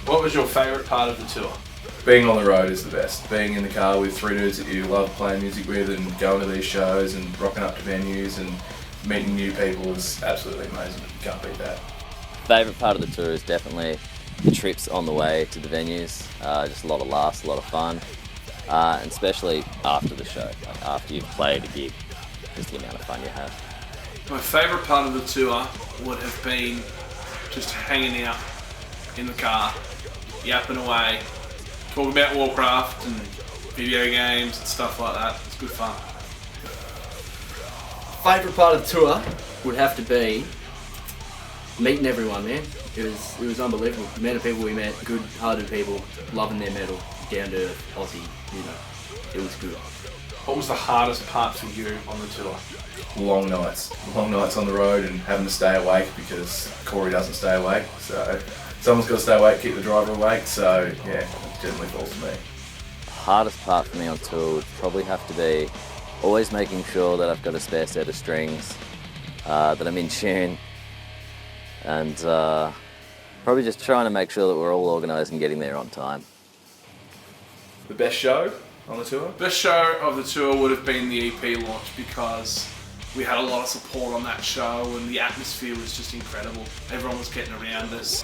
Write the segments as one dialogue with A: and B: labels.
A: What was your favourite part of the tour?
B: Being on the road is the best. Being in the car with three dudes that you love playing music with and going to these shows and rocking up to venues and meeting new people is absolutely amazing. You can't beat that.
C: Favourite part of the tour is definitely the trips on the way to the venues. Just a lot of laughs, a lot of fun, and especially after the show, like after you've played a gig, just the amount of fun you have.
A: My favourite part of the tour would have been just hanging out in the car, yapping away, talking about Warcraft and video games and stuff like that. It's good fun.
D: Favourite part of the tour would have to be meeting everyone, man. It was unbelievable. The amount of people we met, good-hearted people, loving their metal, down to Aussie, it was good.
A: What was the hardest part for you on the tour?
B: Long nights on the road and having to stay awake because Corey doesn't stay awake. So someone's got to stay awake, keep the driver awake. So yeah, it definitely falls to me.
C: The hardest part for me on tour would probably have to be always making sure that I've got a spare set of strings, that I'm in tune, and probably just trying to make sure that we're all organised and getting there on time.
B: The best show on the tour?
A: Best show of the tour would have been the EP launch because we had a lot of support on that show and the atmosphere was just incredible. Everyone was getting around us.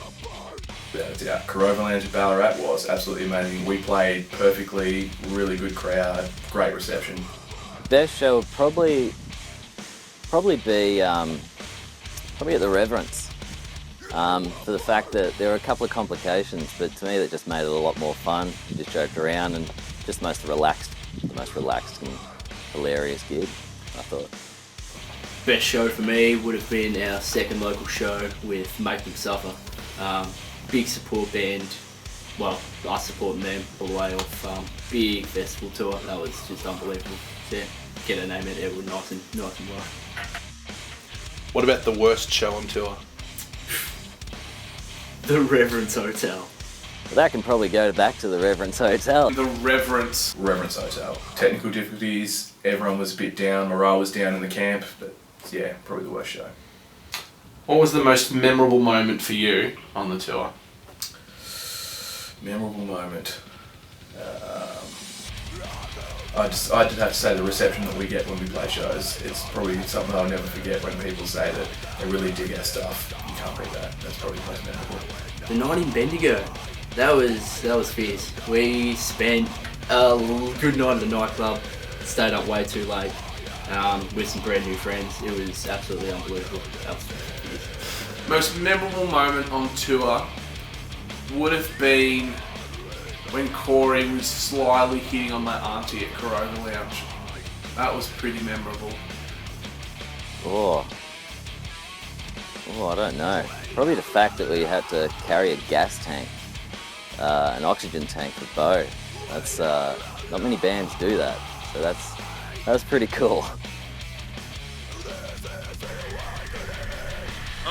B: Yeah, Corova Lounge at Ballarat was absolutely amazing. We played perfectly, really good crowd, great reception.
C: Best show would probably be at the Reverence, for the fact that there were a couple of complications, but to me that just made it a lot more fun. We just joked around and just the most relaxed and hilarious gig, I thought.
D: Best show for me would have been our second local show with Make Them Suffer. Big support band. Well, us supporting them all the way off. Big festival tour. That was just unbelievable. Yeah, get a name out there, nice and well.
A: What about the worst show on tour?
D: The Reverence Hotel.
C: Well, that can probably go back to the Reverence Hotel.
A: The Reverence
B: Hotel. Technical difficulties, everyone was a bit down, morale was down in the camp, but yeah, probably the worst show.
A: What was the most memorable moment for you on the tour?
B: Memorable moment. I'd have to say the reception that we get when we play shows. It's probably something I'll never forget when people say that they really dig our stuff. You can't beat that. That's probably the most memorable.
D: The night in Bendigo. That was fierce. We spent a good night at the nightclub, stayed up way too late with some brand new friends. It was absolutely unbelievable. That was fierce.
A: Most memorable moment on tour would have been when Corey was slyly hitting on my auntie at Corova Lounge. That was pretty memorable.
C: Oh, I don't know. Probably the fact that we had to carry a gas tank, an oxygen tank for Bo. That's not many bands do that, so that's pretty cool.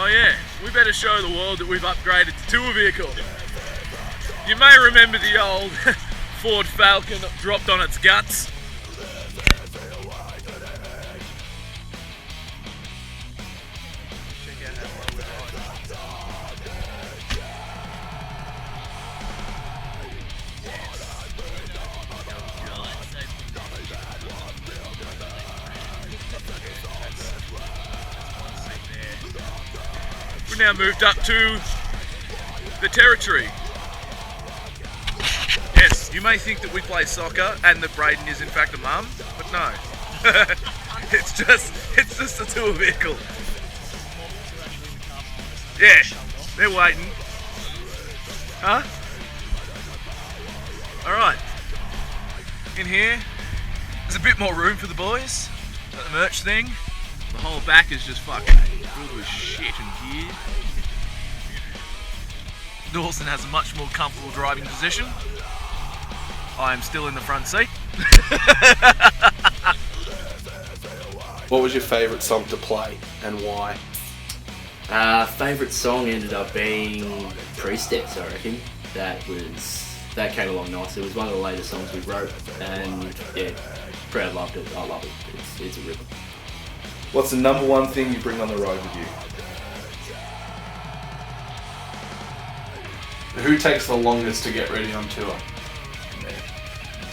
E: Oh yeah, we better show the world that we've upgraded to tour vehicle. You may remember the old Ford Falcon that dropped on its guts. We've now moved up to the territory. Yes, you may think that we play soccer and that Braden is in fact a mum, but no. it's just a tour vehicle. Yeah, they're waiting. Huh? Alright. In here, there's a bit more room for the boys. Got the merch thing. The whole back is just fucking filled with shit and gear. Dawson has a much more comfortable driving position. I am still in the front seat.
A: What was your favourite song to play and why?
D: Favourite song ended up being Pre-Steps, I reckon. That came along nice. It was one of the latest songs we wrote, and yeah, Proud loved it. I love it. It's a ripper.
B: What's the number one thing you bring on the road with you?
A: Who takes the longest to get ready on tour?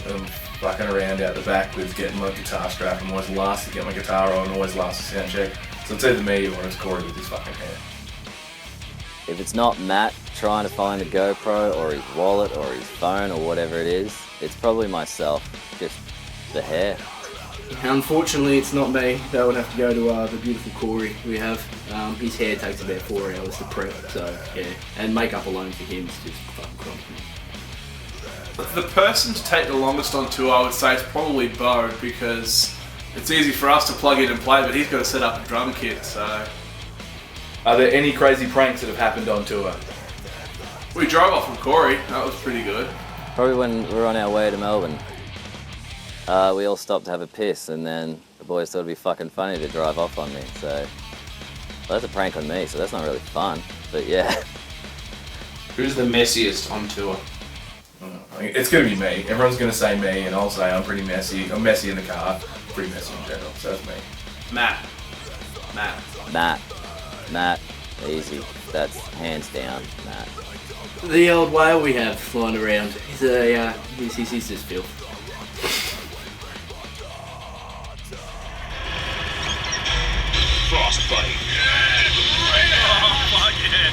B: I'm fucking around out the back with getting my guitar strap. I'm always last to get my guitar on, always last to sound check. So it's either me or it's Corey with his fucking hair.
C: If it's not Matt trying to find a GoPro or his wallet or his phone or whatever it is, it's probably myself, just the hair.
D: Unfortunately, it's not me. That would have to go to the beautiful Corey we have. His hair takes about 4 hours to prep, so yeah. And makeup alone for him is just fucking crumbs.
A: The person to take the longest on tour, I would say, is probably Bo, because it's easy for us to plug in and play, but he's got to set up a drum kit, so...
B: Are there any crazy pranks that have happened on tour?
A: We drove off from Corey, that was pretty good.
C: Probably when we were on our way to Melbourne. We all stopped to have a piss, and then the boys thought it'd be fucking funny to drive off on me, so... Well, that's a prank on me, so that's not really fun, but yeah.
A: Who's the messiest on tour?
B: It's going to be me. Everyone's going to say me, and I'll say I'm pretty messy. I'm messy in the car, pretty messy in general, so that's me.
C: Matt, easy. That's hands down, Matt.
D: The old whale we have flying around. He's just filth.
F: Frostbite.
E: Oh, fuck yeah.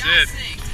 E: That's it.